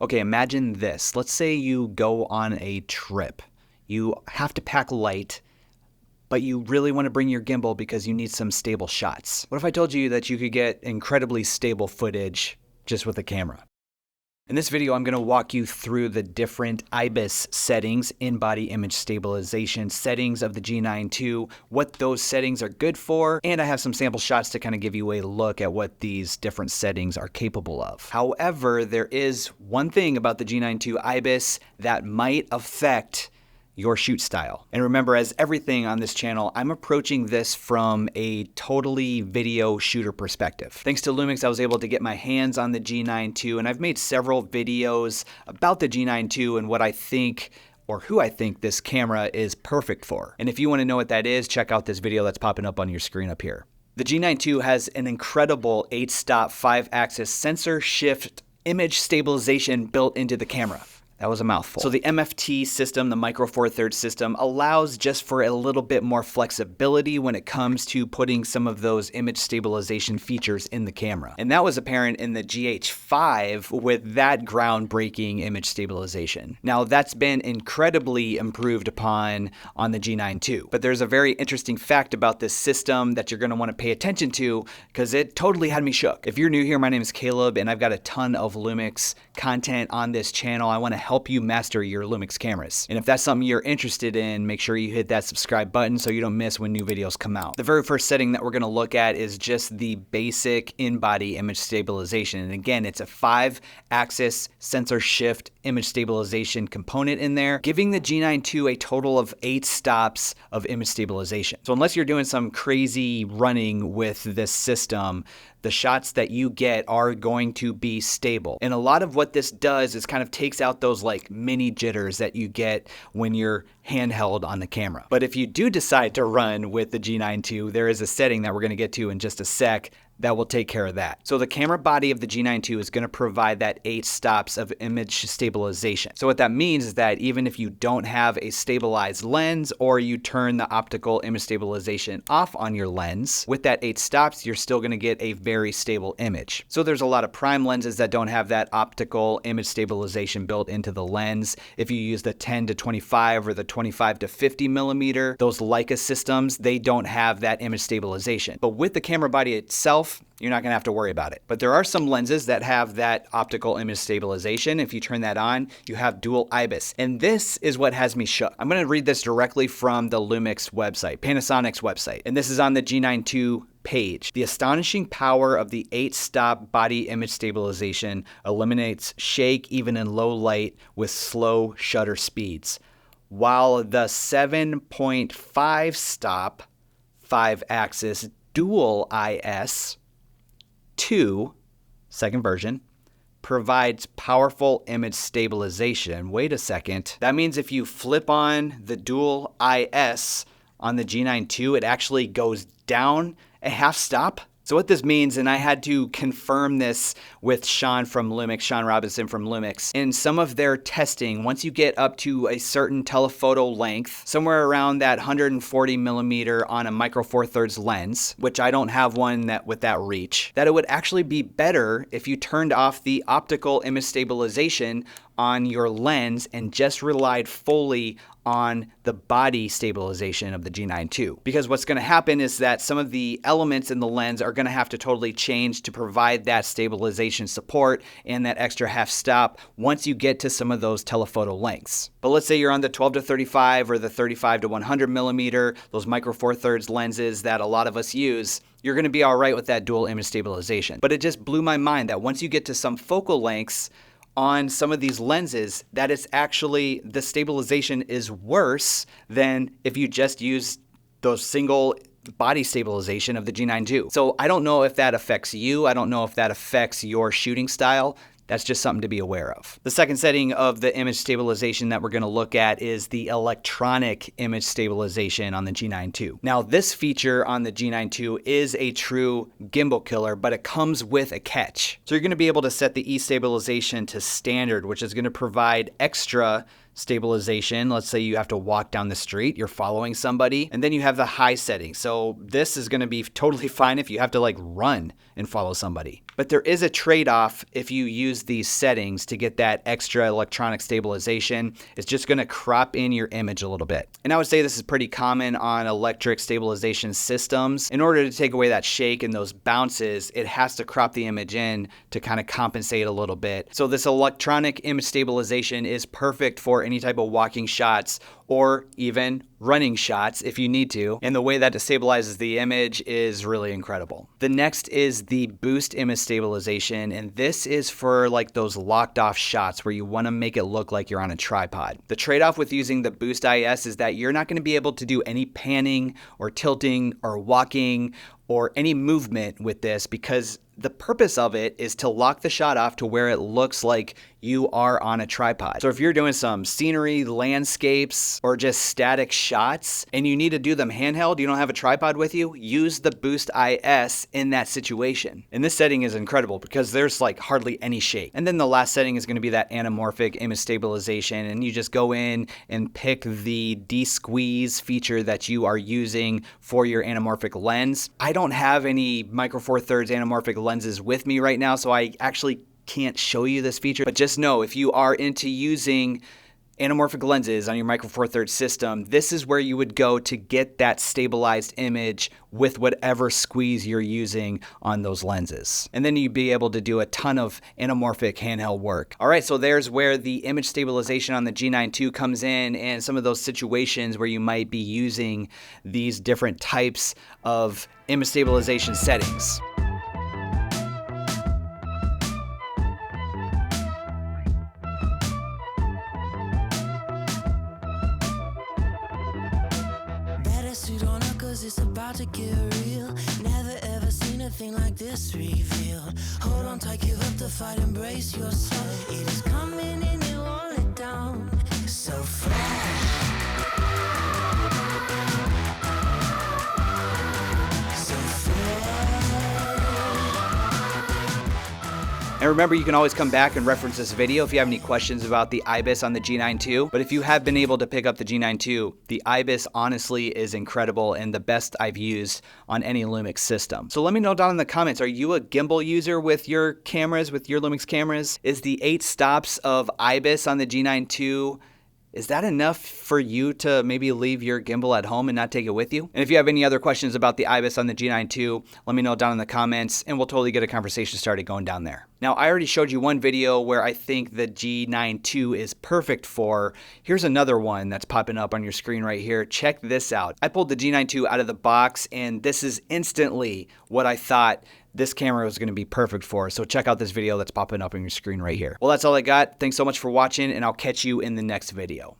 Okay, imagine this. Let's say you go on a trip. You have to pack light, but you really want to bring your gimbal because you need some stable shots. What if I told you that you could get incredibly stable footage just with a camera? In this video, I'm going to walk you through the different IBIS settings, in-body image stabilization settings of the G9ii, what those settings are good for, and I have some sample shots to kind of give you a look at what these different settings are capable of. However, there is one thing about the G9ii IBIS that might affect your shoot style. And remember, as everything on this channel, I'm approaching this from a totally video shooter perspective. Thanks to Lumix, I was able to get my hands on the G9ii, and I've made several videos about the G9ii and what I think or who I think this camera is perfect for. And if you want to know what that is, check out this video that's popping up on your screen up here. The G9ii has an incredible 8-stop 5-axis sensor shift image stabilization built into the camera. That was a mouthful. So the MFT system, the Micro Four Thirds system, allows just for a little bit more flexibility when it comes to putting some of those image stabilization features in the camera. And that was apparent in the GH5 with that groundbreaking image stabilization. Now that's been incredibly improved upon on the G9ii. But there's a very interesting fact about this system that you're going to want to pay attention to because it totally had me shook. If you're new here, my name is Caleb and I've got a ton of Lumix content on this channel. I want to help you master your Lumix cameras. And if that's something you're interested in, make sure you hit that subscribe button so you don't miss when new videos come out. The very first setting that we're going to look at is just the basic in-body image stabilization. And again, it's a 5-axis sensor shift image stabilization component in there, giving the G9ii a total of 8 stops of image stabilization. So unless you're doing some crazy running with this system, the shots that you get are going to be stable. And a lot of what this does is kind of takes out those like mini jitters that you get when you're handheld on the camera. But if you do decide to run with the G9ii, there is a setting that we're going to get to in just a sec that will take care of that. So the camera body of the G9ii is going to provide that 8 stops of image stabilization. So what that means is that even if you don't have a stabilized lens or you turn the optical image stabilization off on your lens, with that 8 stops, you're still going to get a very stable image. So there's a lot of prime lenses that don't have that optical image stabilization built into the lens. If you use the 10 to 25 or the 25 to 50 millimeter, those Leica systems, they don't have that image stabilization. But with the camera body itself, you're not going to have to worry about it. But there are some lenses that have that optical image stabilization. If you turn that on, you have dual IBIS. And this is what has me shook. I'm going to read this directly from the Lumix website, Panasonic's website. And this is on the G9ii page. The astonishing power of the 8-stop body image stabilization eliminates shake even in low light with slow shutter speeds, while the 7.5 stop 5-axis dual IS 2, second version, provides powerful image stabilization. Wait a second. That means if you flip on the dual IS on the G9ii, it actually goes down a half stop. So what this means, and I had to confirm this with Sean Robinson from Lumix, in some of their testing, once you get up to a certain telephoto length, somewhere around that 140 millimeter on a Micro Four Thirds lens, which I don't have one with that reach, that it would actually be better if you turned off the optical image stabilization on your lens and just relied fully on the body stabilization of the G9ii. Because what's going to happen is that some of the elements in the lens are going to have to totally change to provide that stabilization support and that extra half stop once you get to some of those telephoto lengths. But let's say you're on the 12 to 35 or the 35 to 100 millimeter, those Micro Four Thirds lenses that a lot of us use, you're going to be all right with that dual image stabilization. But it just blew my mind that once you get to some focal lengths on some of these lenses, that it's actually, the stabilization is worse than if you just use those single body stabilization of the G9ii. So I don't know if that affects you. I don't know if that affects your shooting style. That's just something to be aware of. The second setting of the image stabilization that we're going to look at is the electronic image stabilization on the G9ii. Now, this feature on the G9ii is a true gimbal killer, but it comes with a catch. So you're going to be able to set the E-stabilization to standard, which is going to provide extra stabilization. Let's say you have to walk down the street, you're following somebody, and then you have the high setting. So this is going to be totally fine if you have to like run and follow somebody. But there is a trade-off if you use these settings to get that extra electronic stabilization. It's just going to crop in your image a little bit. And I would say this is pretty common on electric stabilization systems. In order to take away that shake and those bounces, it has to crop the image in to kind of compensate a little bit. So this electronic image stabilization is perfect for any type of walking shots or even running shots if you need to. And the way that it stabilizes the image is really incredible. The next is the boost image stabilization, and this is for like those locked off shots where you want to make it look like you're on a tripod. The trade-off with using the boost IS is that you're not going to be able to do any panning or tilting or walking or any movement with this, because the purpose of it is to lock the shot off to where it looks like you are on a tripod. So if you're doing some scenery, landscapes, or just static shots, and you need to do them handheld, you don't have a tripod with you, use the Boost IS in that situation. And this setting is incredible because there's like hardly any shake. And then the last setting is going to be that anamorphic image stabilization, and you just go in and pick the de-squeeze feature that you are using for your anamorphic lens. I don't have any Micro Four Thirds anamorphic lenses with me right now, so I actually can't show you this feature, but just know if you are into using anamorphic lenses on your Micro Four Thirds system, this is where you would go to get that stabilized image with whatever squeeze you're using on those lenses. And then you'd be able to do a ton of anamorphic handheld work. All right, so there's where the image stabilization on the G9ii comes in, and some of those situations where you might be using these different types of image stabilization settings. It's about to get real. Never ever seen a thing like this revealed. Hold on tight, give up the fight, embrace your soul. It is coming and you won't let down. So fresh. So And remember, you can always come back and reference this video if you have any questions about the IBIS on the G9ii. But if you have been able to pick up the G9ii, the IBIS honestly is incredible and the best I've used on any Lumix system. So let me know down in the comments, are you a gimbal user with your cameras, with your Lumix cameras? Is the 8 stops of IBIS on the G9ii, is that enough for you to maybe leave your gimbal at home and not take it with you? And if you have any other questions about the IBIS on the G9ii, let me know down in the comments and we'll totally get a conversation started going down there. Now, I already showed you one video where I think the G9ii is perfect for. Here's another one that's popping up on your screen right here. Check this out. I pulled the G9ii out of the box, and this is instantly what I thought this camera was going to be perfect for. So check out this video that's popping up on your screen right here. Well, that's all I got. Thanks so much for watching, and I'll catch you in the next video.